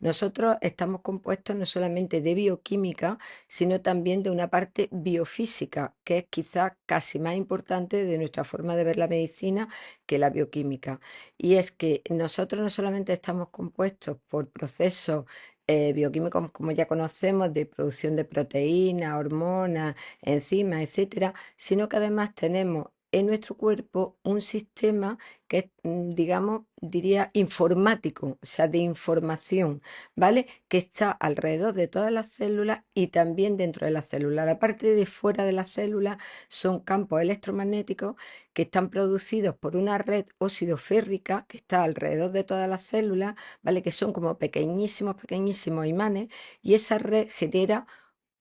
Nosotros estamos compuestos no solamente de bioquímica, sino también de una parte biofísica, que es quizás casi más importante de nuestra forma de ver la medicina que la bioquímica. Y es que nosotros no solamente estamos compuestos por procesos bioquímicos, como ya conocemos, de producción de proteínas, hormonas, enzimas, etcétera, sino que además tenemos en nuestro cuerpo un sistema que es, digamos, diría informático, o sea, de información, ¿vale? Que está alrededor de todas las células y también dentro de las células. La parte de fuera de las células son campos electromagnéticos que están producidos por una red oxidoférrica que está alrededor de todas las células, ¿vale? Que son como pequeñísimos, pequeñísimos imanes, y esa red genera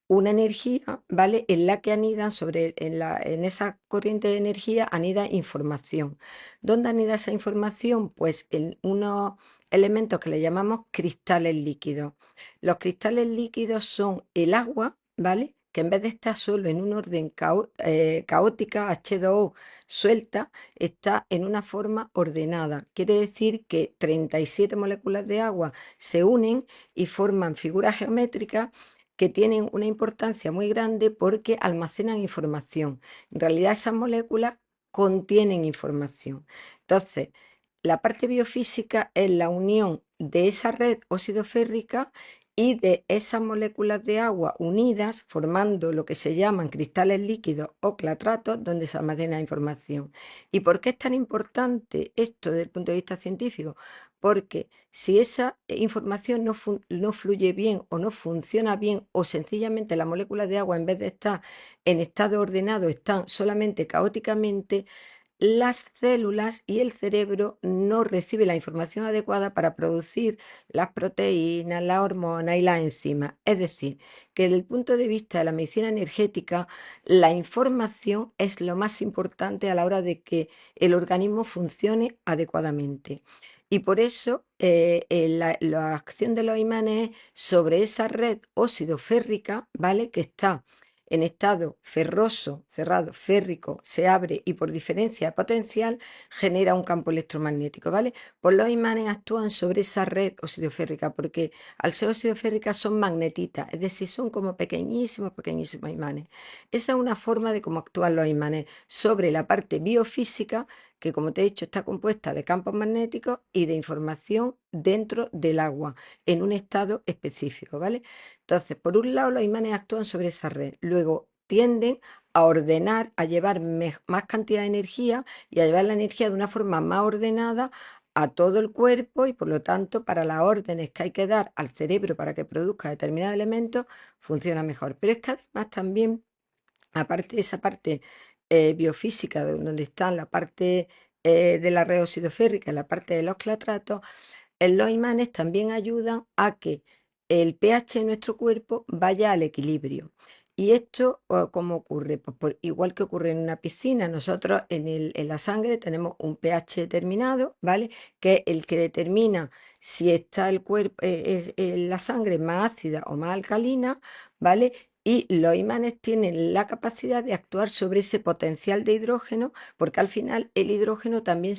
una energía, ¿vale? En la que anidan en esa corriente de energía anida información. ¿Dónde anida esa información? Pues en unos elementos que le llamamos cristales líquidos. Los cristales líquidos son el agua, ¿vale? Que en vez de estar solo en un orden caótica, H2O suelta, está en una forma ordenada. Quiere decir que 37 moléculas de agua se unen y forman figuras geométricas que tienen una importancia muy grande porque almacenan información. En realidad esas moléculas contienen información. Entonces, la parte biofísica es la unión de esa red oxidoférrica y de esas moléculas de agua unidas, formando lo que se llaman cristales líquidos o clatratos, donde se almacena información. ¿Y por qué es tan importante esto desde el punto de vista científico? Porque si esa información no fluye bien o no funciona bien, o sencillamente las moléculas de agua, en vez de estar en estado ordenado, están solamente caóticamente, las células y el cerebro no reciben la información adecuada para producir las proteínas, las hormonas y las enzimas. Es decir, que desde el punto de vista de la medicina energética, la información es lo más importante a la hora de que el organismo funcione adecuadamente. Y por eso la acción de los imanes sobre esa red óxido-férrica, ¿vale? Que está en estado ferroso, cerrado, férrico, se abre y por diferencia potencial genera un campo electromagnético, ¿vale? Pues los imanes actúan sobre esa red oxidoférrica porque al ser oxidoférricas son magnetitas, es decir, son como pequeñísimos, pequeñísimos imanes. Esa es una forma de cómo actúan los imanes sobre la parte biofísica que, como te he dicho, está compuesta de campos magnéticos y de información dentro del agua en un estado específico, ¿vale? Entonces, por un lado, los imanes actúan sobre esa red, luego tienden a ordenar, a llevar más cantidad de energía y a llevar la energía de una forma más ordenada a todo el cuerpo y por lo tanto para las órdenes que hay que dar al cerebro para que produzca determinados elementos funciona mejor. Pero es que además también, aparte de esa parte biofísica, donde están la parte de la red oxidoférrica, la parte de los clatratos, los imanes también ayudan a que el pH de nuestro cuerpo vaya al equilibrio. ¿Y esto cómo ocurre? Pues igual que ocurre en una piscina, nosotros en la sangre tenemos un pH determinado, ¿vale? Que es el que determina si está el cuerpo, la sangre más ácida o más alcalina, ¿vale? Y los imanes tienen la capacidad de actuar sobre ese potencial de hidrógeno, porque al final el hidrógeno también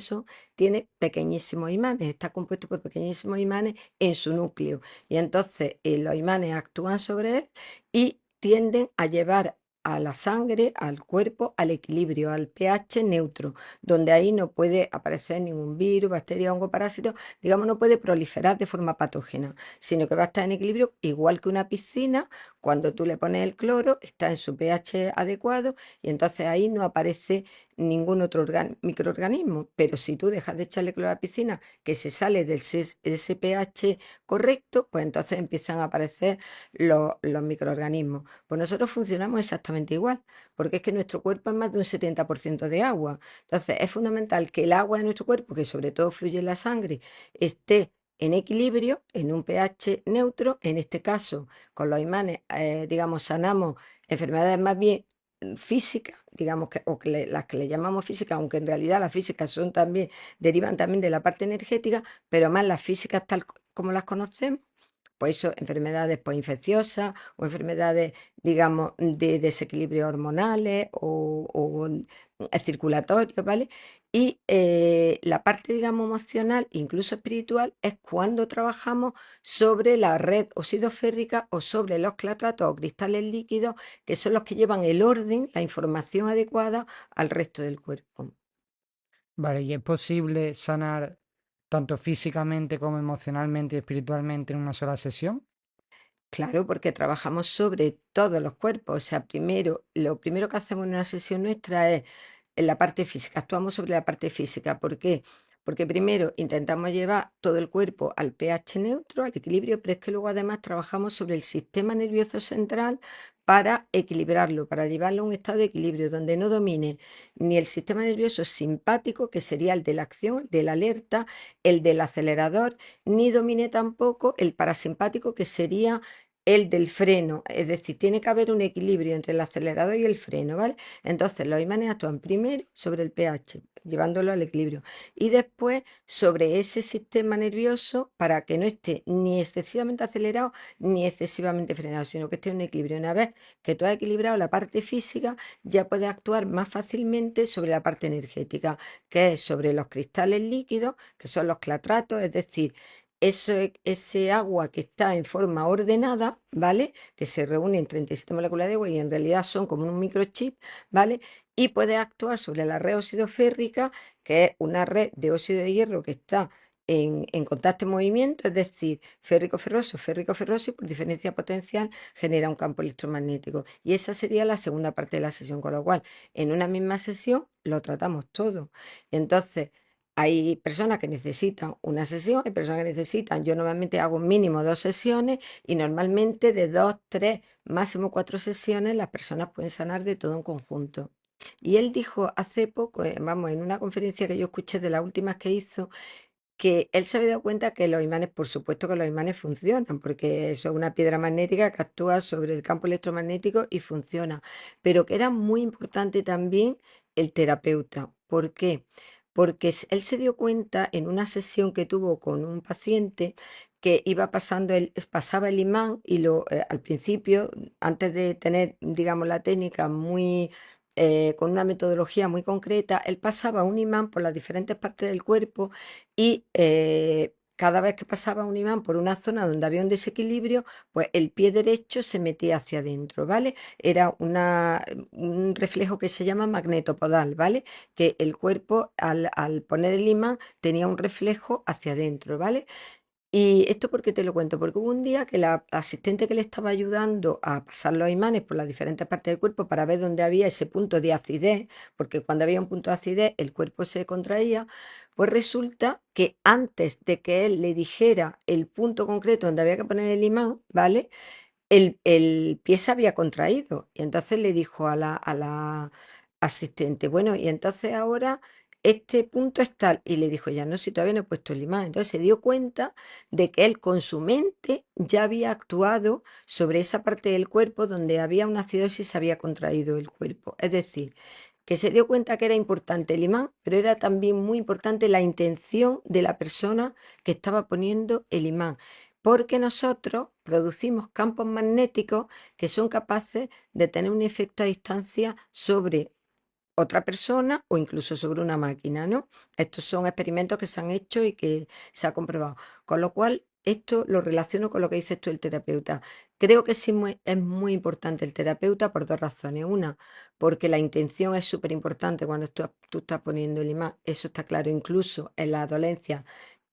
tiene pequeñísimos imanes, está compuesto por pequeñísimos imanes en su núcleo. Y entonces los imanes actúan sobre él y tienden a llevar a la sangre, al cuerpo, al equilibrio, al pH neutro, donde ahí no puede aparecer ningún virus, bacteria, hongo, parásito, digamos, no puede proliferar de forma patógena, sino que va a estar en equilibrio igual que una piscina. Cuando tú le pones el cloro, está en su pH adecuado y entonces ahí no aparece ningún otro microorganismo. Pero si tú dejas de echarle cloro a la piscina, que se sale de ese pH correcto, pues entonces empiezan a aparecer los microorganismos. Pues nosotros funcionamos exactamente igual, porque es que nuestro cuerpo es más de un 70% de agua. Entonces es fundamental que el agua de nuestro cuerpo, que sobre todo fluye en la sangre, esté en equilibrio, en un pH neutro. En este caso, con los imanes, digamos, sanamos enfermedades más bien físicas, digamos, las que le llamamos físicas, aunque en realidad las físicas son también, derivan también de la parte energética, pero más las físicas tal como las conocemos, pues eso, enfermedades pues, infecciosas o enfermedades, digamos, de desequilibrio hormonales o circulatorios, ¿vale? Y la parte, digamos, emocional, incluso espiritual, es cuando trabajamos sobre la red oxidoférrica o sobre los clatratos o cristales líquidos, que son los que llevan el orden, la información adecuada al resto del cuerpo. Vale, ¿y es posible sanar tanto físicamente como emocionalmente y espiritualmente en una sola sesión? Claro, porque trabajamos sobre todos los cuerpos. O sea, primero, lo primero que hacemos en una sesión nuestra es en la parte física, actuamos sobre la parte física. ¿Por qué? Porque primero intentamos llevar todo el cuerpo al pH neutro, al equilibrio, pero es que luego además trabajamos sobre el sistema nervioso central para equilibrarlo, para llevarlo a un estado de equilibrio donde no domine ni el sistema nervioso simpático, que sería el de la acción, del alerta, el del acelerador, ni domine tampoco el parasimpático, que sería el del freno. Es decir, tiene que haber un equilibrio entre el acelerador y el freno, ¿vale? Entonces, los imanes actúan primero sobre el pH, llevándolo al equilibrio, y después sobre ese sistema nervioso para que no esté ni excesivamente acelerado ni excesivamente frenado, sino que esté en un equilibrio. Una vez que tú has equilibrado la parte física, ya puedes actuar más fácilmente sobre la parte energética, que es sobre los cristales líquidos, que son los clatratos, es decir, ese agua que está en forma ordenada, ¿vale? Que se reúne en 37 moléculas de agua y en realidad son como un microchip, ¿vale? Y puede actuar sobre la red oxidoférrica, que es una red de óxido de hierro que está en contacto en movimiento, es decir, férrico ferroso, y por diferencia potencial genera un campo electromagnético. Y esa sería la segunda parte de la sesión, con lo cual en una misma sesión lo tratamos todo. Entonces, hay personas que necesitan una sesión, hay personas que necesitan, yo normalmente hago mínimo 2 sesiones y normalmente de 2, 3, máximo 4 sesiones las personas pueden sanar de todo en conjunto. Y él dijo hace poco, vamos, en una conferencia que yo escuché de las últimas que hizo, que él se había dado cuenta que los imanes, por supuesto que los imanes funcionan, porque eso es una piedra magnética que actúa sobre el campo electromagnético y funciona, pero que era muy importante también el terapeuta. ¿Por qué? Porque él se dio cuenta en una sesión que tuvo con un paciente que iba pasando pasaba el imán y al principio, antes de tener, digamos, la técnica muy con una metodología muy concreta, él pasaba un imán por las diferentes partes del cuerpo y cada vez que pasaba un imán por una zona donde había un desequilibrio, pues el pie derecho se metía hacia adentro, ¿vale? Era un reflejo que se llama magnetopodal, ¿vale? Que el cuerpo al poner el imán tenía un reflejo hacia adentro, ¿vale? ¿Y esto por qué te lo cuento? Porque hubo un día que la asistente que le estaba ayudando a pasar los imanes por las diferentes partes del cuerpo para ver dónde había ese punto de acidez, porque cuando había un punto de acidez el cuerpo se contraía, pues resulta que antes de que él le dijera el punto concreto donde había que poner el imán, ¿vale? El pie se había contraído y entonces le dijo a la asistente, bueno, y entonces ahora este punto es tal, y le dijo, ya no, si todavía no he puesto el imán. Entonces se dio cuenta de que él con su mente ya había actuado sobre esa parte del cuerpo donde había una acidosis y se había contraído el cuerpo. Es decir, que se dio cuenta que era importante el imán, pero era también muy importante la intención de la persona que estaba poniendo el imán, porque nosotros producimos campos magnéticos que son capaces de tener un efecto a distancia sobre otra persona o incluso sobre una máquina, ¿no? Estos son experimentos que se han hecho y que se ha comprobado. Con lo cual, esto lo relaciono con lo que dices tú, el terapeuta. Creo que sí es muy importante el terapeuta por 2 razones. Una, porque la intención es súper importante cuando tú estás poniendo el imán. Eso está claro, incluso en las dolencias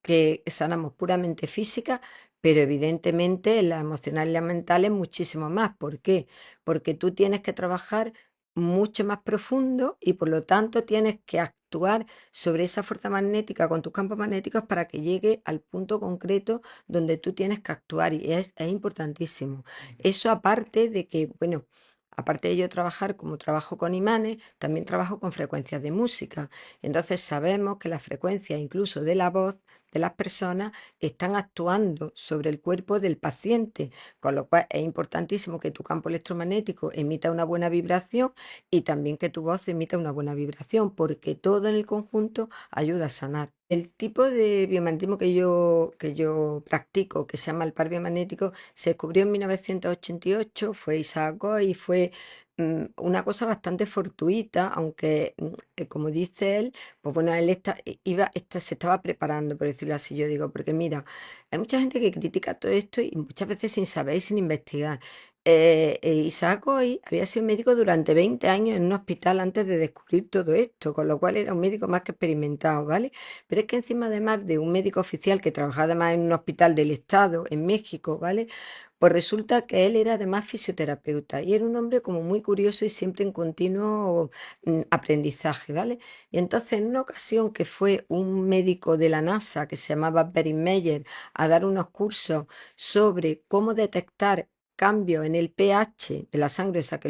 que sanamos puramente físicas, pero evidentemente en las emocionales y las mentales muchísimo más. ¿Por qué? Porque tú tienes que trabajar mucho más profundo y por lo tanto tienes que actuar sobre esa fuerza magnética con tus campos magnéticos para que llegue al punto concreto donde tú tienes que actuar y es importantísimo. Eso aparte de que, bueno, aparte de yo trabajar como trabajo con imanes, también trabajo con frecuencias de música. Entonces sabemos que las frecuencias incluso de la voz de las personas están actuando sobre el cuerpo del paciente, con lo cual es importantísimo que tu campo electromagnético emita una buena vibración y también que tu voz emita una buena vibración, porque todo en el conjunto ayuda a sanar. El tipo de biomagnetismo que yo practico, que se llama el par biomagnético, se descubrió en 1988, fue Isaac Goy y fue una cosa bastante fortuita, aunque, como dice él, pues bueno, él se estaba preparando, por decirlo así, yo digo, porque mira, hay mucha gente que critica todo esto y muchas veces sin saber y sin investigar. Isaac Goy había sido médico durante 20 años en un hospital antes de descubrir todo esto, con lo cual era un médico más que experimentado, ¿vale? Pero es que encima, además de un médico oficial que trabajaba además en un hospital del Estado en México, ¿vale? Pues resulta que él era además fisioterapeuta y era un hombre como muy curioso y siempre en continuo aprendizaje, ¿vale? Y entonces en una ocasión que fue un médico de la NASA que se llamaba Berin Meyer a dar unos cursos sobre cómo detectar cambios en el pH de la sangre, o sea que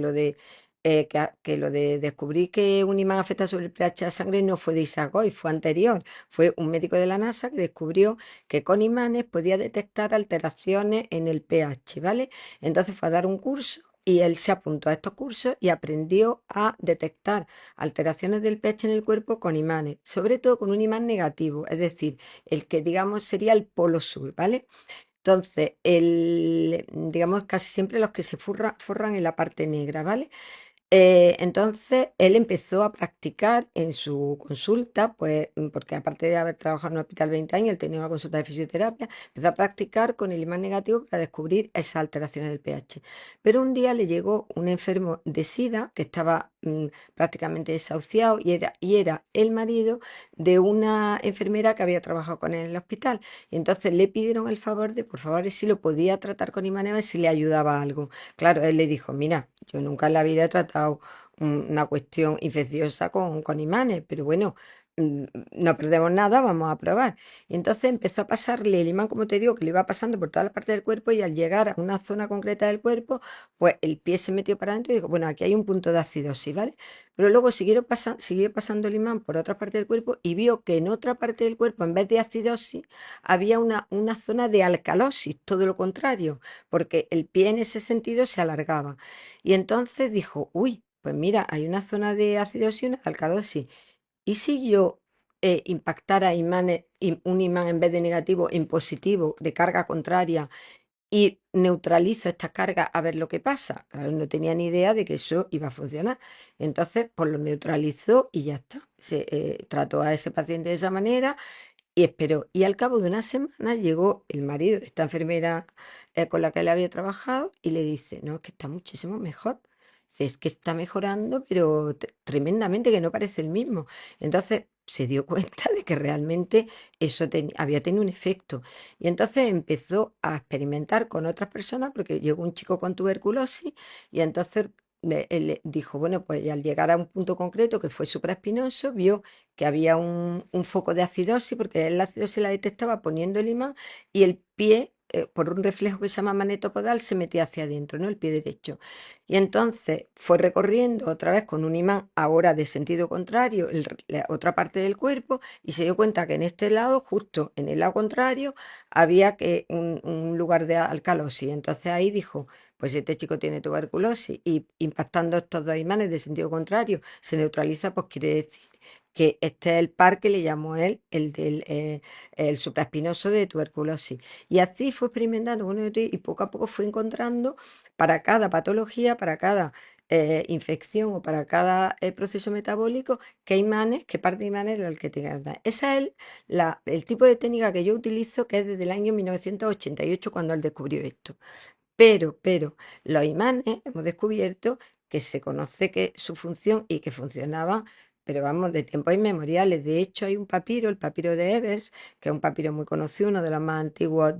que lo de descubrir que un imán afecta sobre el pH de la sangre no fue de Isaac Goy, fue anterior, fue un médico de la NASA que descubrió que con imanes podía detectar alteraciones en el pH, ¿vale? Entonces fue a dar un curso y él se apuntó a estos cursos y aprendió a detectar alteraciones del pH en el cuerpo con imanes, sobre todo con un imán negativo, es decir, el que digamos sería el polo sur, ¿vale? Entonces, digamos casi siempre los que se forran en la parte negra, ¿vale? Entonces él empezó a practicar en su consulta, pues, porque aparte de haber trabajado en un hospital 20 años, él tenía una consulta de fisioterapia, empezó a practicar con el imán negativo para descubrir esas alteraciones del pH. Pero un día le llegó un enfermo de SIDA que estaba prácticamente desahuciado y era el marido de una enfermera que había trabajado con él en el hospital. Y entonces le pidieron el favor de, por favor, si lo podía tratar con imanes, a ver si le ayudaba algo. Claro, él le dijo, mira, yo nunca en la vida he tratado una cuestión infecciosa con imanes, pero bueno, no perdemos nada, vamos a probar. Y entonces empezó a pasarle el imán, como te digo, que le iba pasando por todas las partes del cuerpo y al llegar a una zona concreta del cuerpo, pues el pie se metió para adentro y dijo, bueno, aquí hay un punto de acidosis, ¿vale? Pero luego siguió pasando el imán por otra parte del cuerpo y vio que en otra parte del cuerpo, en vez de acidosis, había una zona de alcalosis, todo lo contrario, porque el pie en ese sentido se alargaba. Y entonces dijo, uy, pues mira, hay una zona de acidosis y una de alcalosis. ¿Y si yo impactara un imán en vez de negativo en positivo, de carga contraria, y neutralizo esta carga a ver lo que pasa? Claro, no tenía ni idea de que eso iba a funcionar. Entonces, pues lo neutralizó y ya está. Se trató a ese paciente de esa manera y esperó. Y al cabo de una semana llegó el marido de esta enfermera con la que él había trabajado y le dice, no, es que está muchísimo mejor. Dice, es que está mejorando, pero tremendamente, que no parece el mismo. Entonces se dio cuenta de que realmente eso había tenido un efecto. Y entonces empezó a experimentar con otras personas, porque llegó un chico con tuberculosis y entonces él dijo, bueno, pues al llegar a un punto concreto que fue supraespinoso, vio que había un foco de acidosis, porque él la acidosis la detectaba poniendo el imán y el pie, por un reflejo que se llama magnetopodal, se metía hacia adentro, ¿no? El pie derecho. Y entonces fue recorriendo otra vez con un imán, ahora de sentido contrario, la otra parte del cuerpo, y se dio cuenta que en este lado, justo en el lado contrario, había un lugar de alcalosis. Entonces ahí dijo, pues este chico tiene tuberculosis y impactando estos dos imanes de sentido contrario se neutraliza, pues quiere decir que este es el par que le llamó él el supraespinoso de tuberculosis. Y así fue experimentando uno y otro y poco a poco fue encontrando para cada patología, para cada infección o para cada proceso metabólico, qué imanes, qué parte de imanes era el que tenía que dar. Ese es el tipo de técnica que yo utilizo, que es desde el año 1988 cuando él descubrió esto. Pero los imanes hemos descubierto que se conoce que su función y que funcionaba, pero vamos, de tiempos inmemoriales. De hecho, hay un papiro, el papiro de Ebers, que es un papiro muy conocido, uno de los más antiguos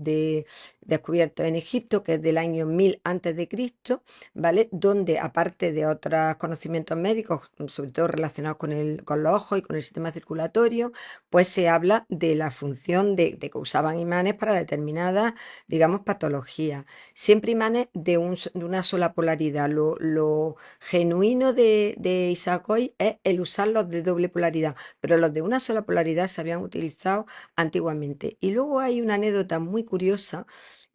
descubiertos en Egipto, que es del año 1000 antes de Cristo, ¿vale? Donde, aparte de otros conocimientos médicos, sobre todo relacionados con los ojos y con el sistema circulatorio, pues se habla de la función de que usaban imanes para determinadas, digamos, patologías. Siempre imanes de una sola polaridad. Lo genuino de Isaac Hoy es el usar los de doble polaridad, pero los de una sola polaridad se habían utilizado antiguamente. Y luego hay una anécdota muy curiosa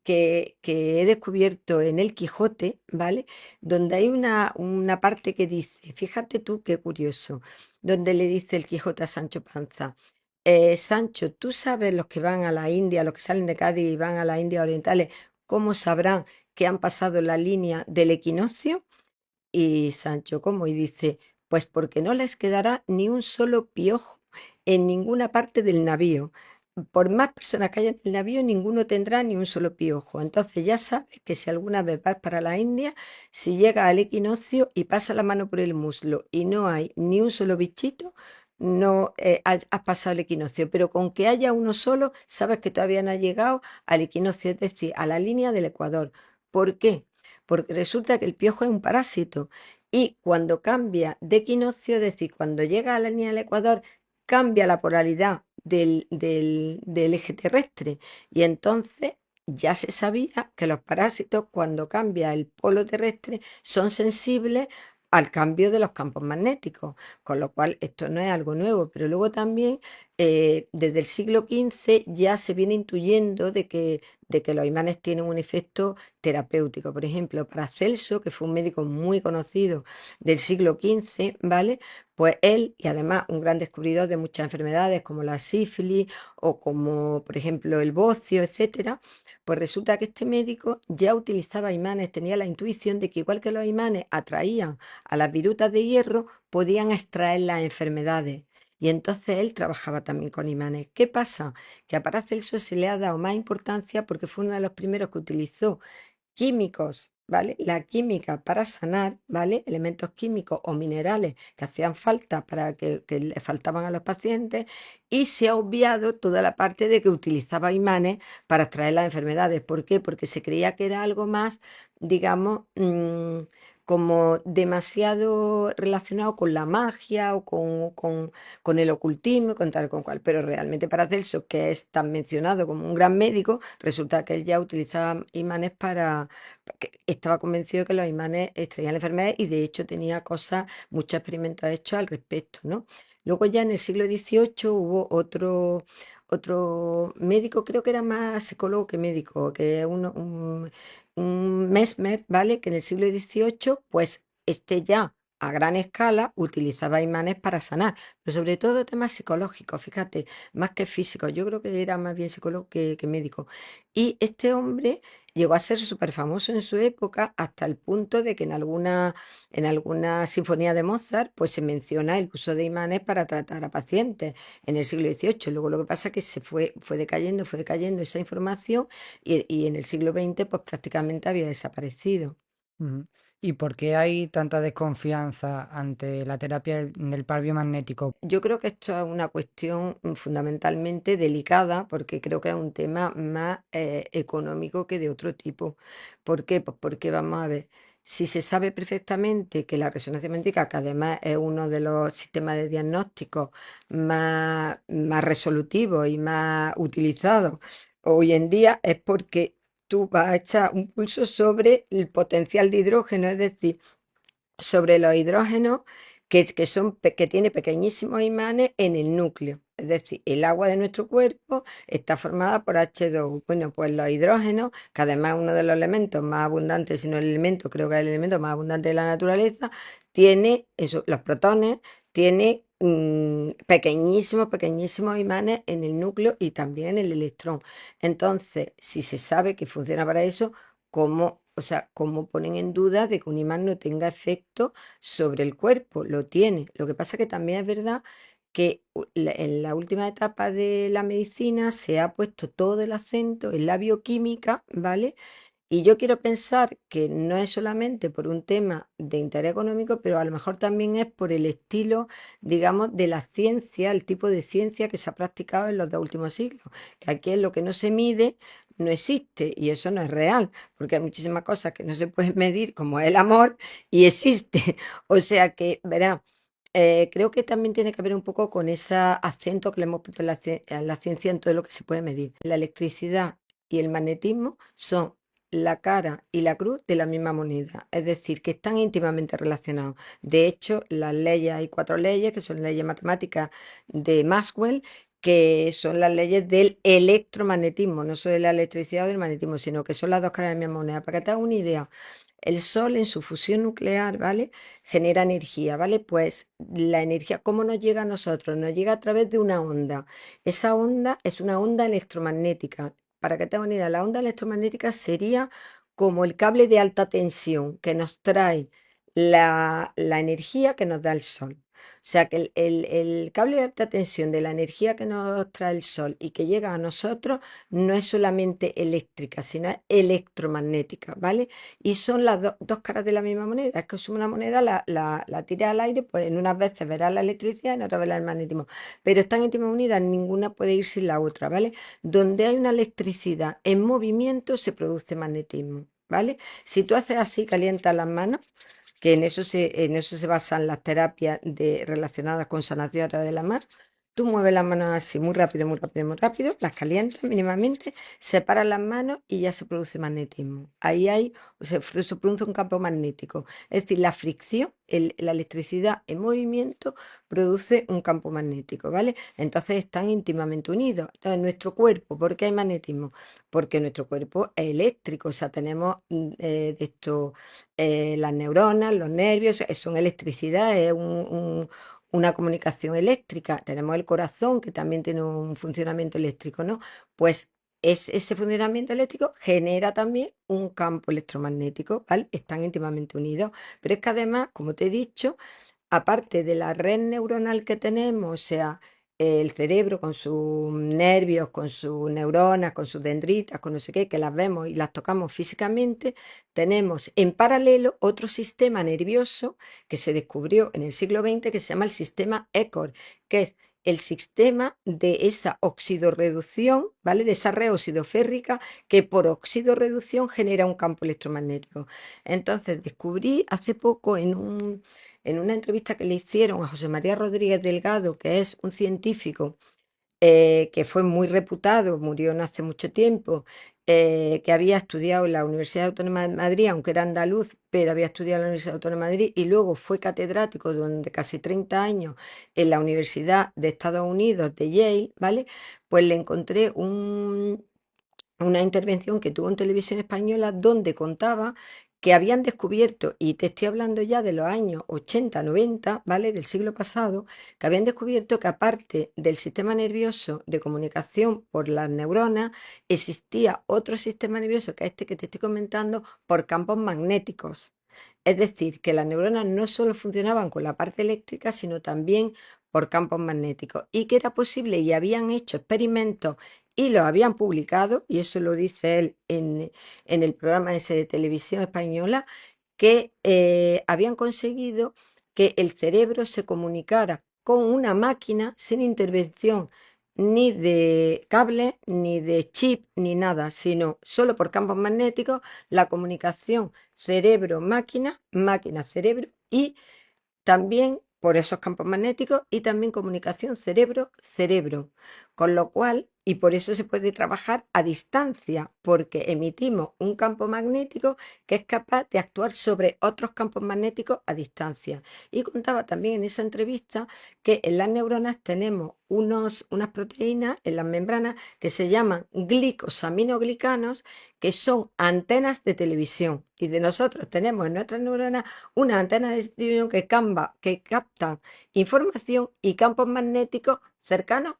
que he descubierto en el Quijote, ¿vale? Donde hay una parte que dice, fíjate tú qué curioso, donde le dice el Quijote a Sancho Panza, Sancho, ¿tú sabes los que van a la India, los que salen de Cádiz y van a las Indias Orientales, cómo sabrán que han pasado la línea del equinoccio? Y Sancho, ¿cómo? Y dice, pues porque no les quedará ni un solo piojo en ninguna parte del navío. Por más personas que haya en el navío, ninguno tendrá ni un solo piojo. Entonces ya sabes que si alguna vez vas para la India, si llega al equinoccio y pasa la mano por el muslo y no hay ni un solo bichito, no has pasado el equinoccio. Pero con que haya uno solo, sabes que todavía no ha llegado al equinoccio, es decir, a la línea del Ecuador. ¿Por qué? Porque resulta que el piojo es un parásito y cuando cambia de equinoccio, es decir, cuando llega a la línea del Ecuador, cambia la polaridad del eje terrestre y entonces ya se sabía que los parásitos cuando cambia el polo terrestre son sensibles al cambio de los campos magnéticos, con lo cual esto no es algo nuevo, pero luego también desde el siglo XV ya se viene intuyendo de que los imanes tienen un efecto terapéutico. Por ejemplo, Paracelso, que fue un médico muy conocido del siglo XV, ¿vale? Pues él, y además un gran descubridor de muchas enfermedades como la sífilis o como, por ejemplo, el bocio, etcétera, pues resulta que este médico ya utilizaba imanes, tenía la intuición de que igual que los imanes atraían a las virutas de hierro, podían extraer las enfermedades. Y entonces él trabajaba también con imanes. ¿Qué pasa? Que a Paracelso se le ha dado más importancia porque fue uno de los primeros que utilizó químicos, ¿vale? La química para sanar, ¿vale? Elementos químicos o minerales que hacían falta para que le faltaban a los pacientes y se ha obviado toda la parte de que utilizaba imanes para extraer las enfermedades. ¿Por qué? Porque se creía que era algo más, digamos, como demasiado relacionado con la magia o con el ocultismo y con tal con cual. Pero realmente Paracelso, que es tan mencionado como un gran médico, resulta que él ya utilizaba imanes porque estaba convencido de que los imanes extraían enfermedades y de hecho tenía cosas, muchos experimentos hechos al respecto, ¿no? Luego ya en el siglo XVIII hubo otro médico, creo que era más psicólogo que médico, que es un Mesmer, ¿vale? Que en el siglo XVIII, pues ya a gran escala utilizaba imanes para sanar, pero sobre todo temas psicológicos, fíjate, más que físicos. Yo creo que era más bien psicólogo que médico. Y este hombre llegó a ser súper famoso en su época hasta el punto de que en alguna sinfonía de Mozart pues se menciona el uso de imanes para tratar a pacientes en el siglo XVIII. Luego lo que pasa es que fue decayendo esa información y en el siglo XX pues prácticamente había desaparecido. Ujú. ¿Y por qué hay tanta desconfianza ante la terapia del par biomagnético? Yo creo que esto es una cuestión fundamentalmente delicada porque creo que es un tema más económico que de otro tipo. ¿Por qué? Pues porque vamos a ver, si se sabe perfectamente que la resonancia magnética, que además es uno de los sistemas de diagnóstico más resolutivos y más utilizados hoy en día, es porque tú vas a echar un pulso sobre el potencial de hidrógeno, es decir, sobre los hidrógenos que tiene pequeñísimos imanes en el núcleo. Es decir, el agua de nuestro cuerpo está formada por H2O. Bueno, pues los hidrógenos, que además es uno de los elementos más abundantes, si no el elemento, creo que es el elemento más abundante de la naturaleza, tiene eso, los protones, tiene pequeñísimos, pequeñísimos imanes en el núcleo y también en el electrón. Entonces, si se sabe que funciona para eso, o sea, cómo ponen en duda de que un imán no tenga efecto sobre el cuerpo? Lo tiene. Lo que pasa que también es verdad que en la última etapa de la medicina se ha puesto todo el acento en la bioquímica, ¿vale? Y yo quiero pensar que no es solamente por un tema de interés económico, pero a lo mejor también es por el estilo, digamos, de la ciencia, el tipo de ciencia que se ha practicado en los 2 últimos siglos. Que aquí es lo que no se mide, no existe, y eso no es real, porque hay muchísimas cosas que no se pueden medir, como el amor, y existe. O sea que, verá, creo que también tiene que ver un poco con ese acento que le hemos puesto a la ciencia en todo lo que se puede medir. La electricidad y el magnetismo son la cara y la cruz de la misma moneda, es decir, que están íntimamente relacionados. De hecho, las leyes, hay cuatro leyes, que son leyes matemáticas de Maxwell, que son las leyes del electromagnetismo, no solo de la electricidad o del magnetismo, sino que son las dos caras de la misma moneda. Para que te hagas una idea, el Sol en su fusión nuclear, ¿vale? Genera energía, ¿vale? Pues la energía, ¿cómo nos llega a nosotros? Nos llega a través de una onda. Esa onda es una onda electromagnética. Para que te hagas una idea, la onda electromagnética sería como el cable de alta tensión que nos trae la energía que nos da el Sol. O sea que el cable de alta tensión de la energía que nos trae el Sol y que llega a nosotros no es solamente eléctrica, sino es electromagnética, ¿vale? Y son las dos caras de la misma moneda. Es que es una moneda, la tiras al aire, pues en unas veces verás la electricidad y en otras verás el magnetismo. Pero están íntimamente unidas, ninguna puede ir sin la otra, ¿vale? Donde hay una electricidad en movimiento se produce magnetismo, ¿vale? Si tú haces así, calientas las manos, que en eso se basan las terapias relacionadas con sanación a través de la mano. Tú mueves las manos así, muy rápido, muy rápido, muy rápido, las calientas mínimamente, separas las manos y ya se produce magnetismo. Ahí se produce un campo magnético. Es decir, la fricción, la electricidad en movimiento produce un campo magnético, ¿vale? Entonces están íntimamente unidos. Entonces, nuestro cuerpo, ¿por qué hay magnetismo? Porque nuestro cuerpo es eléctrico, o sea, tenemos de esto las neuronas, los nervios, son electricidad, es una comunicación eléctrica. Tenemos el corazón, que también tiene un funcionamiento eléctrico, ¿no? Pues ese funcionamiento eléctrico genera también un campo electromagnético, ¿vale? Están íntimamente unidos. Pero es que además, como te he dicho, aparte de la red neuronal que tenemos, o sea, el cerebro con sus nervios, con sus neuronas, con sus dendritas, con no sé qué, que las vemos y las tocamos físicamente, tenemos en paralelo otro sistema nervioso que se descubrió en el siglo XX que se llama el sistema ECOR, que es el sistema de esa oxidorreducción, ¿vale? De esa red oxidoférrica que por oxidorreducción genera un campo electromagnético. Entonces descubrí hace poco en una entrevista que le hicieron a José María Rodríguez Delgado, que es un científico que fue muy reputado, murió no hace mucho tiempo, que había estudiado en la Universidad Autónoma de Madrid, aunque era andaluz, pero había estudiado en la Universidad Autónoma de Madrid y luego fue catedrático durante casi 30 años en la Universidad de Estados Unidos de Yale, ¿vale? Pues le encontré una intervención que tuvo en televisión española donde contaba que habían descubierto, y te estoy hablando ya de los años 80, 90, ¿vale? Del siglo pasado, que habían descubierto que aparte del sistema nervioso de comunicación por las neuronas, existía otro sistema nervioso, que es este que te estoy comentando, por campos magnéticos. Es decir, que las neuronas no solo funcionaban con la parte eléctrica, sino también por campos magnéticos. Y que era posible, y habían hecho experimentos y los habían publicado, y eso lo dice él en el programa ese de televisión española, que habían conseguido que el cerebro se comunicara con una máquina sin intervención ni de cable, ni de chip, ni nada, sino solo por campos magnéticos, la comunicación cerebro-máquina, máquina-cerebro y también por esos campos magnéticos y también comunicación cerebro-cerebro. Con lo cual, y por eso se puede trabajar a distancia, porque emitimos un campo magnético que es capaz de actuar sobre otros campos magnéticos a distancia. Y contaba también en esa entrevista que en las neuronas tenemos unas proteínas en las membranas que se llaman glicosaminoglicanos, que son antenas de televisión. Y de nosotros tenemos en nuestras neuronas una antena de televisión que captan información y campos magnéticos cercanos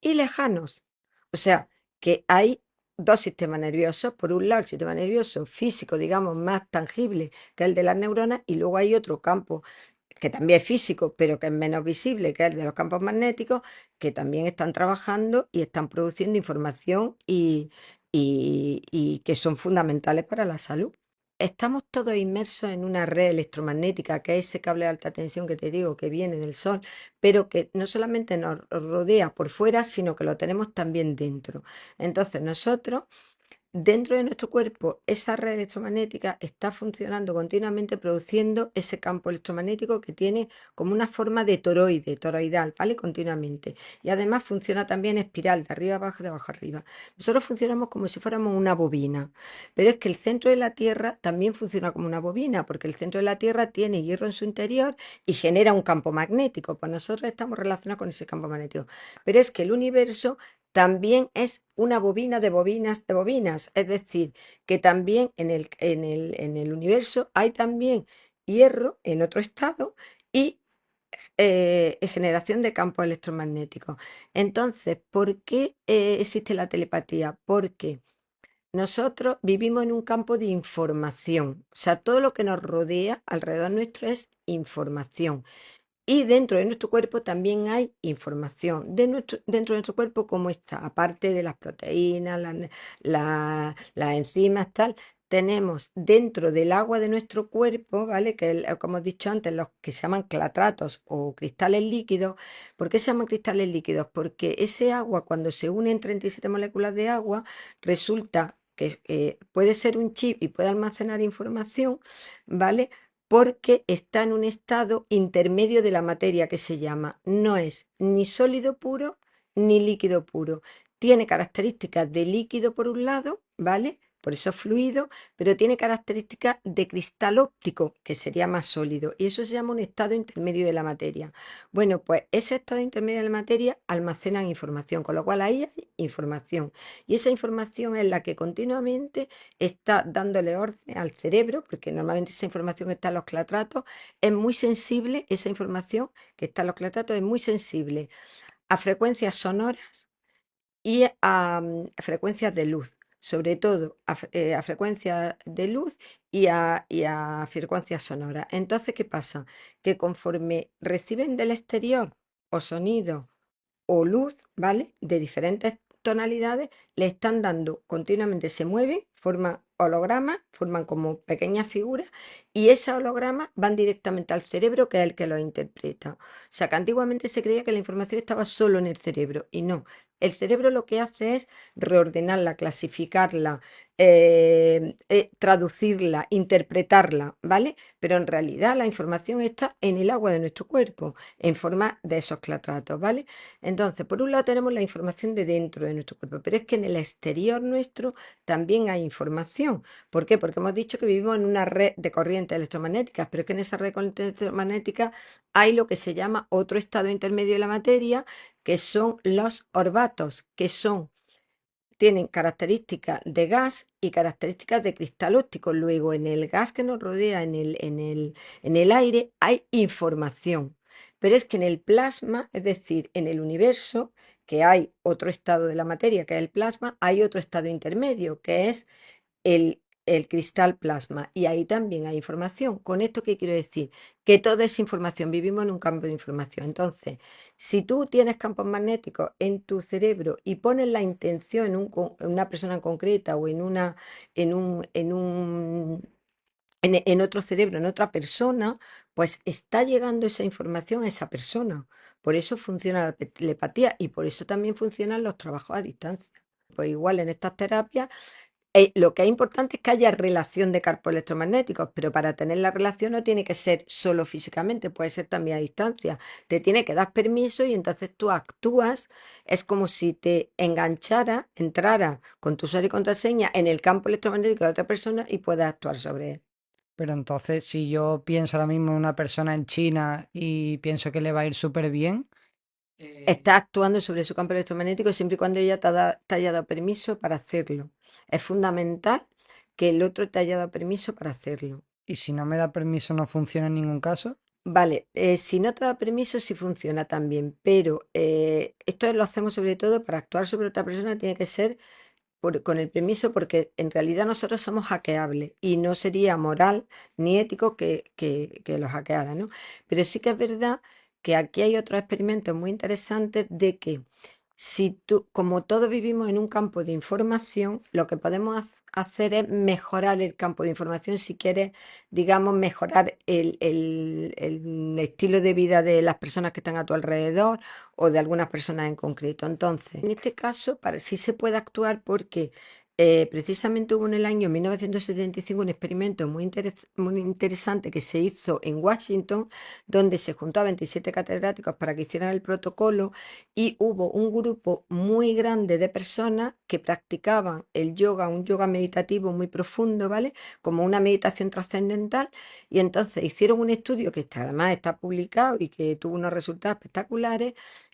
y lejanos. O sea, que hay dos sistemas nerviosos. Por un lado, el sistema nervioso físico, digamos, más tangible, que es el de las neuronas, y luego hay otro campo que también es físico, pero que es menos visible, que es el de los campos magnéticos, que también están trabajando y están produciendo información y que son fundamentales para la salud. Estamos todos inmersos en una red electromagnética, que es ese cable de alta tensión que te digo que viene del Sol, pero que no solamente nos rodea por fuera, sino que lo tenemos también dentro. Entonces nosotros dentro de nuestro cuerpo esa red electromagnética está funcionando continuamente produciendo ese campo electromagnético que tiene como una forma de toroide, toroidal, ¿vale? Continuamente. Y además funciona también espiral, de arriba abajo, de abajo arriba. Nosotros funcionamos como si fuéramos una bobina, pero es que el centro de la Tierra también funciona como una bobina, porque el centro de la Tierra tiene hierro en su interior y genera un campo magnético. Pues nosotros estamos relacionados con ese campo magnético. Pero es que el universo también es una bobina de bobinas, es decir, que también en el universo hay también hierro en otro estado y generación de campos electromagnéticos. Entonces, ¿por qué existe la telepatía? Porque nosotros vivimos en un campo de información, o sea, todo lo que nos rodea alrededor nuestro es información. Y dentro de nuestro cuerpo también hay información. Dentro de nuestro cuerpo, ¿cómo está? Aparte de las proteínas, las enzimas, tal, tenemos dentro del agua de nuestro cuerpo, ¿vale? Que como he dicho antes, los que se llaman clatratos o cristales líquidos. ¿Por qué se llaman cristales líquidos? Porque ese agua, cuando se une en 37 moléculas de agua, resulta que puede ser un chip y puede almacenar información, ¿vale? Porque está en un estado intermedio de la materia que se llama, no es ni sólido puro ni líquido puro. Tiene características de líquido por un lado, ¿vale? Por eso es fluido, pero tiene características de cristal óptico, que sería más sólido, y eso se llama un estado intermedio de la materia. Bueno, pues ese estado intermedio de la materia almacena información, con lo cual ahí hay información, y esa información es la que continuamente está dándole orden al cerebro, porque normalmente esa información está en los clatratos, es muy sensible, esa información que está en los clatratos es muy sensible a frecuencias sonoras y a frecuencias de luz, sobre todo a frecuencias de luz y a frecuencias sonoras. Entonces, ¿qué pasa? Que conforme reciben del exterior o sonido o luz, ¿vale? De diferentes tonalidades, le están dando continuamente, se mueven, forman hologramas, forman como pequeñas figuras y esos hologramas van directamente al cerebro, que es el que los interpreta. O sea, que antiguamente se creía que la información estaba solo en el cerebro y no. El cerebro lo que hace es reordenarla, clasificarla, traducirla, interpretarla, ¿vale? Pero en realidad la información está en el agua de nuestro cuerpo, en forma de esos clatratos, ¿vale? Entonces, por un lado tenemos la información de dentro de nuestro cuerpo, pero es que en el exterior nuestro también hay información. ¿Por qué? Porque hemos dicho que vivimos en una red de corrientes electromagnéticas, pero es que en esa red de corrientes electromagnéticas hay lo que se llama otro estado intermedio de la materia, que son los orbatos, que tienen características de gas y características de cristal óptico. Luego, en el gas que nos rodea, en el aire, hay información. Pero es que en el plasma, es decir, en el universo, que hay otro estado de la materia, que es el plasma, hay otro estado intermedio, que es el cristal plasma. Y ahí también hay información. ¿Con esto qué quiero decir? Que todo es información. Vivimos en un campo de información. Entonces, si tú tienes campos magnéticos en tu cerebro y pones la intención en una persona concreta o en otro cerebro, en otra persona, pues está llegando esa información a esa persona. Por eso funciona la telepatía y por eso también funcionan los trabajos a distancia. Pues igual en estas terapias lo que es importante es que haya relación de campos electromagnéticos, pero para tener la relación no tiene que ser solo físicamente, puede ser también a distancia. Te tiene que dar permiso y entonces tú actúas, es como si te enganchara, entrara con tu usuario y contraseña en el campo electromagnético de otra persona y puedas actuar sobre él. Pero entonces, si yo pienso ahora mismo en una persona en China y pienso que le va a ir súper bien, Está actuando sobre su campo electromagnético siempre y cuando ella te haya dado permiso para hacerlo. Es fundamental que el otro te haya dado permiso para hacerlo. y si no me da permiso no funciona en ningún caso, Vale, si no te da permiso, sí funciona también, pero esto lo hacemos sobre todo para actuar sobre otra persona, tiene que ser con el permiso, porque en realidad nosotros somos hackeables y no sería moral ni ético que los hackearan, ¿no? Pero sí que es verdad que aquí hay otros experimentos muy interesantes de que si tú, como todos vivimos en un campo de información, lo que podemos hacer es mejorar el campo de información si quieres, digamos, mejorar el estilo de vida de las personas que están a tu alrededor o de algunas personas en concreto. Entonces, en este caso, sí se puede actuar porque Precisamente hubo en el año 1975 un experimento muy interesante que se hizo en Washington, donde se juntó a 27 catedráticos para que hicieran el protocolo y hubo un grupo muy grande de personas que practicaban el yoga, un yoga meditativo muy profundo, ¿vale? Como una meditación trascendental. Y entonces hicieron un estudio además está publicado y que tuvo unos resultados espectaculares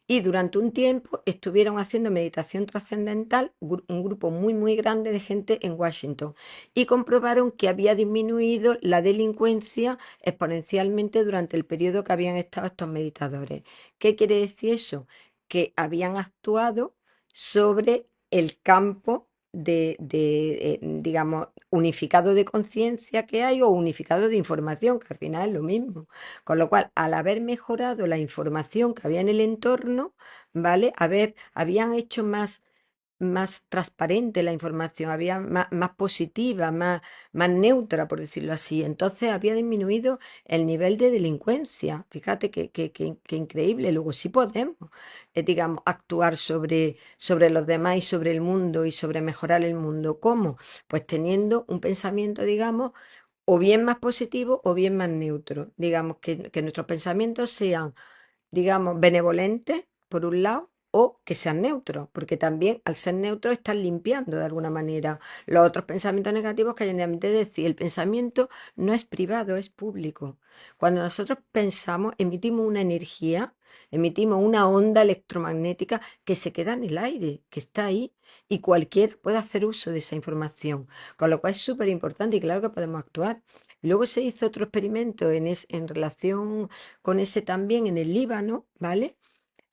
y durante un tiempo estuvieron haciendo meditación trascendental, un grupo muy grande de gente en Washington, y comprobaron que había disminuido la delincuencia exponencialmente durante el periodo que habían estado estos meditadores. ¿Qué quiere decir eso? Que habían actuado sobre el campo digamos, unificado de conciencia que hay o unificado de información, que al final es lo mismo. Con lo cual, al haber mejorado la información que había en el entorno, ¿vale? Habían hecho más transparente la información, había más positiva, más neutra, por decirlo así. Entonces había disminuido el nivel de delincuencia. Fíjate que increíble. Luego sí podemos, digamos, actuar sobre los demás y sobre el mundo y sobre mejorar el mundo. ¿Cómo? Pues teniendo un pensamiento, digamos, o bien más positivo o bien más neutro. Digamos que nuestros pensamientos sean, digamos, benevolentes, por un lado, o que sean neutros, porque también al ser neutros están limpiando de alguna manera los otros pensamientos negativos que hay en la mente. Es decir, el pensamiento no es privado, es público. Cuando nosotros pensamos, emitimos una energía, emitimos una onda electromagnética que se queda en el aire, que está ahí, y cualquiera puede hacer uso de esa información, con lo cual es súper importante y claro que podemos actuar. Luego se hizo otro experimento en relación con ese también en el Líbano, ¿vale?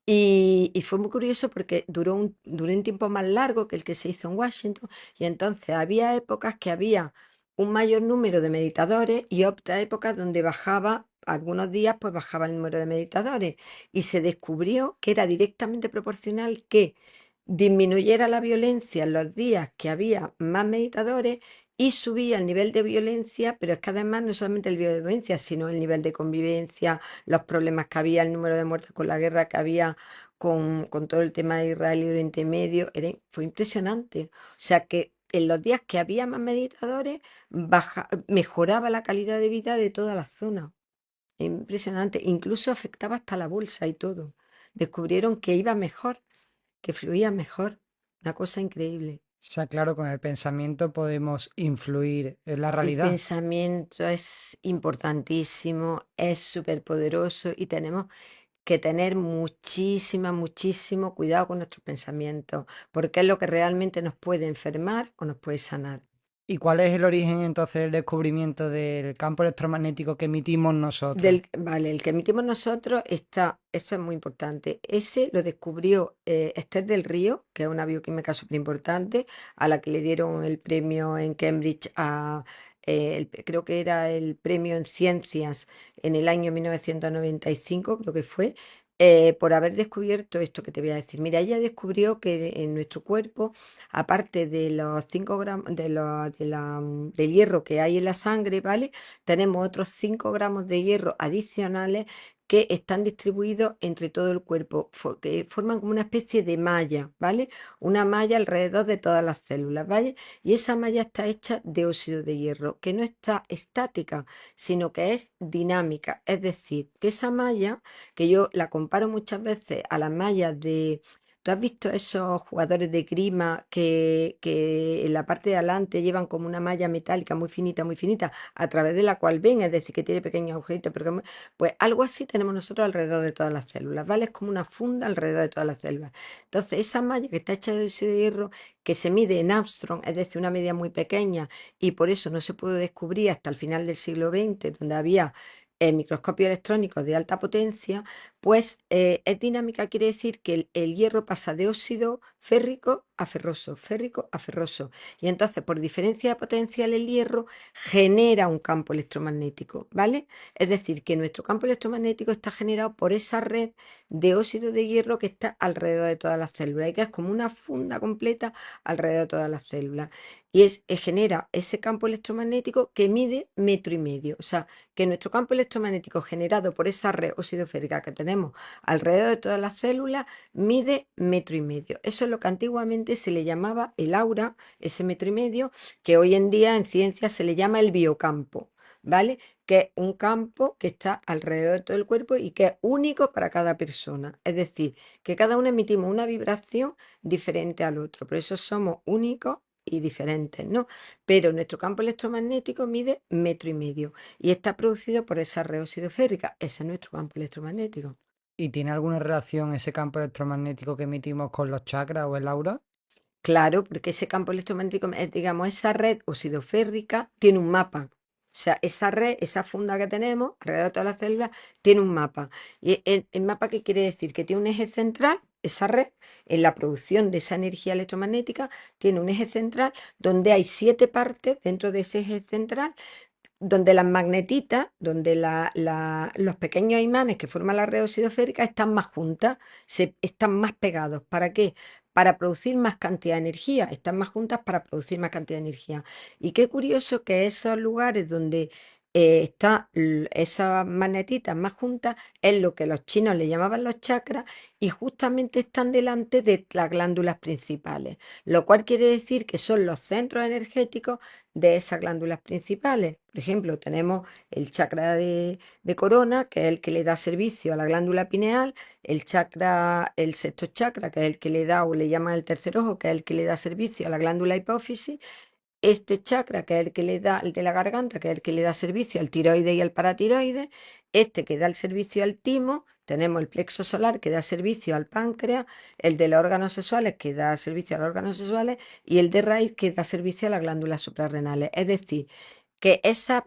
Y fue muy curioso porque duró un tiempo más largo que el que se hizo en Washington y entonces había épocas que había un mayor número de meditadores y otras épocas donde bajaba, algunos días pues bajaba el número de meditadores y se descubrió que era directamente proporcional que disminuyera la violencia en los días que había más meditadores y subía el nivel de violencia, pero es que además no solamente el nivel de violencia, sino el nivel de convivencia, los problemas que había, el número de muertes con la guerra que había con todo el tema de Israel y Oriente Medio, fue impresionante. O sea que en los días que había más meditadores, mejoraba la calidad de vida de toda la zona. Impresionante. Incluso afectaba hasta la bolsa y todo. Descubrieron que iba mejor, que fluía mejor. Una cosa increíble. O sea, claro, con el pensamiento podemos influir en la El realidad. pensamiento es importantísimo, es súper poderoso y tenemos que tener muchísimo cuidado con nuestros pensamientos, porque es lo que realmente nos puede enfermar o nos puede sanar. ¿Y cuál es el origen entonces del descubrimiento del campo electromagnético que emitimos nosotros? Vale, el que emitimos nosotros eso es muy importante. Ese lo descubrió Esther del Río, que es una bioquímica súper importante, a la que le dieron el premio en Cambridge creo que era el premio en ciencias en el año 1995, creo que fue, por haber descubierto esto que te voy a decir. Mira, ella descubrió que en nuestro cuerpo, aparte de los 5 gramos del hierro que hay en la sangre, ¿vale? Tenemos otros 5 gramos de hierro adicionales que están distribuidos entre todo el cuerpo, que forman como una especie de malla, ¿vale? Una malla alrededor de todas las células, ¿vale? Y esa malla está hecha de óxido de hierro, que no está estática, sino que es dinámica. Es decir, que esa malla, que yo la comparo muchas veces a las mallas de... ¿Tú has visto esos jugadores de grima que en la parte de adelante llevan como una malla metálica muy finita, a través de la cual ven, es decir, que tiene pequeños agujeritos, pero pues algo así tenemos nosotros alrededor de todas las células, ¿vale? Es como una funda alrededor de todas las células. Entonces, esa malla que está hecha de óxido de hierro, que se mide en Armstrong, es decir, una medida muy pequeña, y por eso no se pudo descubrir hasta el final del siglo XX, donde había microscopios electrónicos de alta potencia, pues es dinámica, quiere decir que el hierro pasa de óxido férrico a ferroso. Y entonces, por diferencia de potencial, el hierro genera un campo electromagnético, ¿vale? Es decir, que nuestro campo electromagnético está generado por esa red de óxido de hierro que está alrededor de todas las células y que es como una funda completa alrededor de todas las células. Y genera ese campo electromagnético que mide 1,5 metros. O sea, que nuestro campo electromagnético generado por esa red óxido férrica que tenemos tenemos alrededor de todas las células mide 1,5 metros. Eso es lo que antiguamente se le llamaba el aura, ese 1,5 metros, que hoy en día en ciencia se le llama el biocampo, ¿vale? Que es un campo que está alrededor de todo el cuerpo y que es único para cada persona. Es decir, que cada uno emitimos una vibración diferente al otro. Por eso somos únicos y diferentes, ¿no? Pero nuestro campo electromagnético mide 1,5 metros y está producido por esa red oxidoférrica. Ese es nuestro campo electromagnético. ¿Y tiene alguna relación ese campo electromagnético que emitimos con los chakras o el aura? Claro, porque ese campo electromagnético, digamos, esa red oxidoférrica tiene un mapa. O sea, esa red, esa funda que tenemos alrededor de todas las células, tiene un mapa. ¿Y el mapa qué quiere decir? Que tiene un eje central, esa red, en la producción de esa energía electromagnética, tiene un eje central donde hay 7 partes dentro de ese eje central donde las magnetitas, donde los pequeños imanes que forman la red oxidoférica están más juntas, están más pegados. ¿Para qué? Para producir más cantidad de energía. Están más juntas para producir más cantidad de energía. Y qué curioso que esos lugares donde están esas magnetitas más juntas es lo que los chinos le llamaban los chakras y justamente están delante de las glándulas principales, lo cual quiere decir que son los centros energéticos de esas glándulas principales. Por ejemplo, tenemos el chakra de corona, que es el que le da servicio a la glándula pineal, el chakra, el sexto chakra, que es el que le da o le llaman el tercer ojo, que es el que le da servicio a la glándula hipófisis, este chakra, que es el que le da, el de la garganta, que es el que le da servicio al tiroides y al paratiroides, este que da el servicio al timo, tenemos el plexo solar que da servicio al páncreas, el de los órganos sexuales que da servicio a los órganos sexuales y el de raíz que da servicio a las glándulas suprarrenales. Es decir, que esas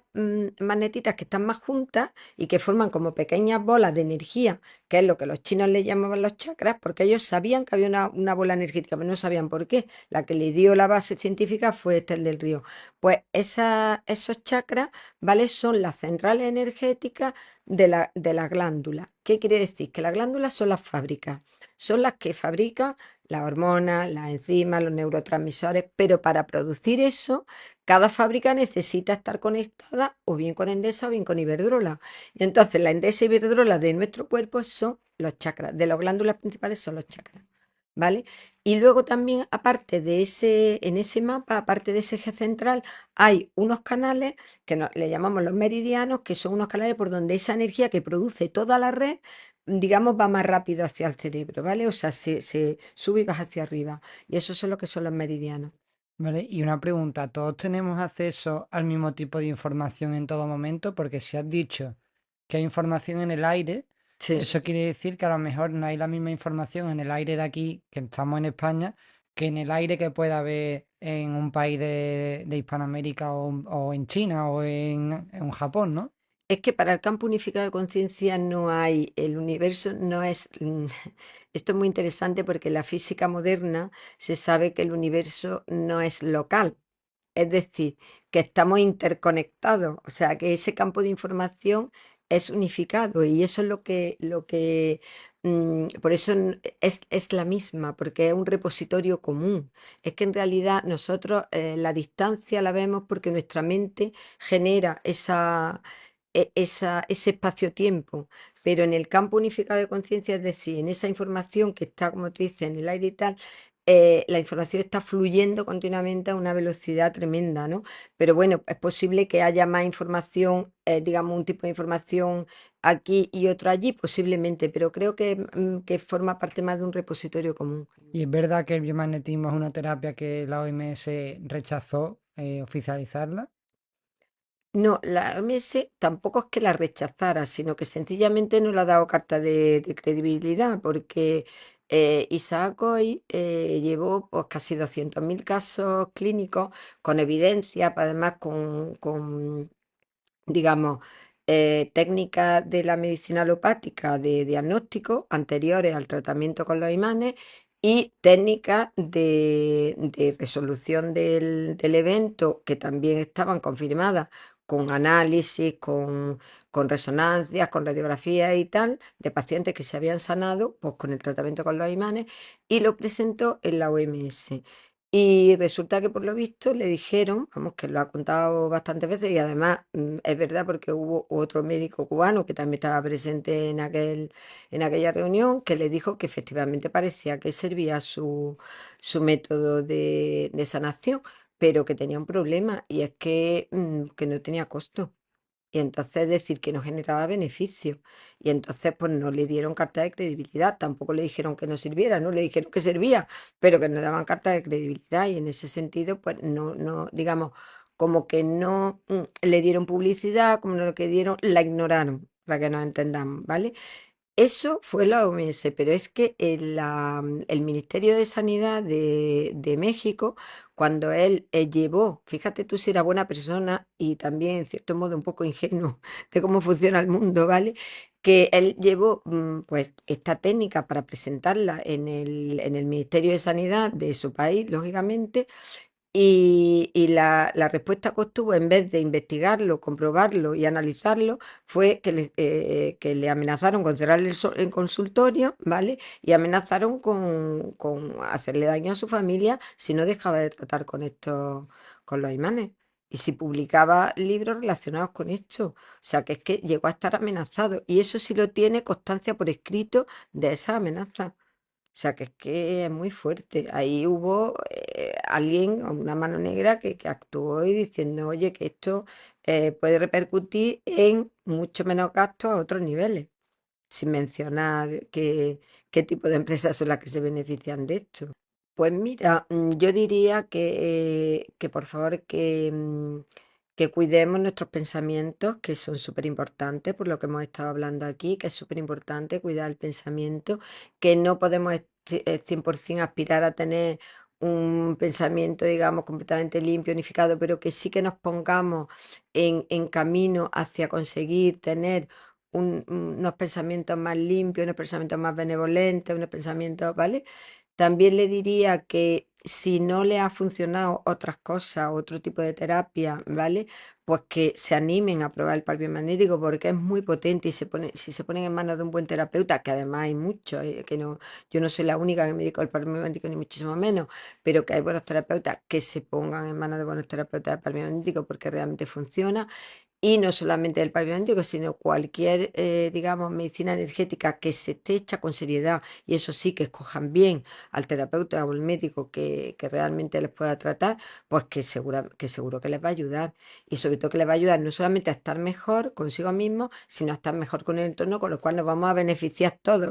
magnetitas que están más juntas y que forman como pequeñas bolas de energía, que es lo que los chinos le llamaban los chakras, porque ellos sabían que había una bola energética, pero no sabían por qué. La que le dio la base científica fue Esther del Río. Pues esos chakras, ¿vale? Son las centrales energéticas de la glándula. ¿Qué quiere decir? Que las glándulas son las fábricas, son las que fabrican las hormonas, las enzimas, los neurotransmisores, pero para producir eso cada fábrica necesita estar conectada o bien con Endesa o bien con Iberdrola. Y entonces la Endesa y Iberdrola de nuestro cuerpo son los chakras, de las glándulas principales son los chakras, ¿vale? Y luego también, aparte de en ese mapa, aparte de ese eje central, hay unos canales que le llamamos los meridianos, que son unos canales por donde esa energía que produce toda la red, digamos, va más rápido hacia el cerebro, ¿vale? O sea, se sube y baja hacia arriba. Y eso son lo que son los meridianos. Vale, y una pregunta, ¿todos tenemos acceso al mismo tipo de información en todo momento? Porque si has dicho que hay información en el aire, Sí. eso quiere decir que a lo mejor no hay la misma información en el aire de aquí, que estamos en España, que en el aire que pueda haber en un país de Hispanoamérica o en China o en Japón, ¿no? Es que para el campo unificado de conciencia no hay, el universo no es, esto es muy interesante porque en la física moderna se sabe que el universo no es local, es decir, que estamos interconectados, o sea, que ese campo de información es unificado y eso es por eso es la misma, porque es un repositorio común. Es que en realidad nosotros la distancia la vemos porque nuestra mente genera ese espacio-tiempo, pero en el campo unificado de conciencia, es decir, en esa información que está, como tú dices, en el aire y tal, la información está fluyendo continuamente a una velocidad tremenda, ¿no? Pero bueno, es posible que haya más información, digamos, un tipo de información aquí y otro allí, posiblemente, pero creo que forma parte más de un repositorio común. Y es verdad que el biomagnetismo es una terapia que la OMS rechazó oficializarla. No, la OMS tampoco es que la rechazara, sino que sencillamente no le ha dado carta de credibilidad, porque Isaac Coy llevó pues, casi 200.000 casos clínicos con evidencia, además con digamos, técnicas de la medicina alopática de diagnóstico anteriores al tratamiento con los imanes y técnicas de resolución del evento que también estaban confirmadas con análisis, con resonancias, con radiografías y tal, de pacientes que se habían sanado pues, con el tratamiento con los imanes y lo presentó en la OMS. Y resulta que por lo visto le dijeron, vamos, que lo ha contado bastantes veces y además es verdad porque hubo otro médico cubano que también estaba presente en aquella reunión que le dijo que efectivamente parecía que servía su método de sanación, pero que tenía un problema y es que no tenía costo. Y entonces decir que no generaba beneficio. Y entonces pues no le dieron carta de credibilidad, tampoco le dijeron que no sirviera, ¿no? Le dijeron que servía, pero que no daban carta de credibilidad. Y en ese sentido, pues no, digamos, como que no le dieron publicidad, como no lo que dieron, la ignoraron, para que nos entendamos, ¿vale? Eso fue la OMS, pero es que el Ministerio de Sanidad de México, cuando él llevó, fíjate tú si era buena persona y también en cierto modo un poco ingenuo de cómo funciona el mundo, ¿vale? Que él llevó pues esta técnica para presentarla en el Ministerio de Sanidad de su país, lógicamente, y la respuesta que obtuvo, en vez de investigarlo, comprobarlo y analizarlo, fue que le amenazaron con cerrar el consultorio, ¿vale? Y amenazaron con hacerle daño a su familia si no dejaba de tratar con esto, con los imanes. Y si publicaba libros relacionados con esto. O sea, que es que llegó a estar amenazado. Y eso sí lo tiene constancia por escrito de esa amenaza. O sea, que es muy fuerte. Ahí hubo alguien, una mano negra, que actuó y diciendo, oye, que esto puede repercutir en mucho menos gastos a otros niveles, sin mencionar qué tipo de empresas son las que se benefician de esto. Pues mira, yo diría que por favor que cuidemos nuestros pensamientos, que son súper importantes, por lo que hemos estado hablando aquí, que es súper importante cuidar el pensamiento, que no podemos 100% aspirar a tener un pensamiento, digamos, completamente limpio, unificado, pero que sí que nos pongamos en camino hacia conseguir tener unos pensamientos más limpios, unos pensamientos más benevolentes, unos pensamientos, ¿vale? También le diría que si no le ha funcionado otras cosas, otro tipo de terapia, ¿vale? Pues que se animen a probar el par biomagnético porque es muy potente y si se ponen en manos de un buen terapeuta, que además hay muchos, que no, yo no soy la única que me dedico al par biomagnético ni muchísimo menos, pero que hay buenos terapeutas que se pongan en manos de buenos terapeutas de par biomagnético porque realmente funciona. Y no solamente el paleo sino cualquier, digamos, medicina energética que se esté hecha con seriedad, y eso sí, que escojan bien al terapeuta o al médico que realmente les pueda tratar, pues que seguro que les va a ayudar. Y sobre todo que les va a ayudar no solamente a estar mejor consigo mismo, sino a estar mejor con el entorno, con lo cual nos vamos a beneficiar todos.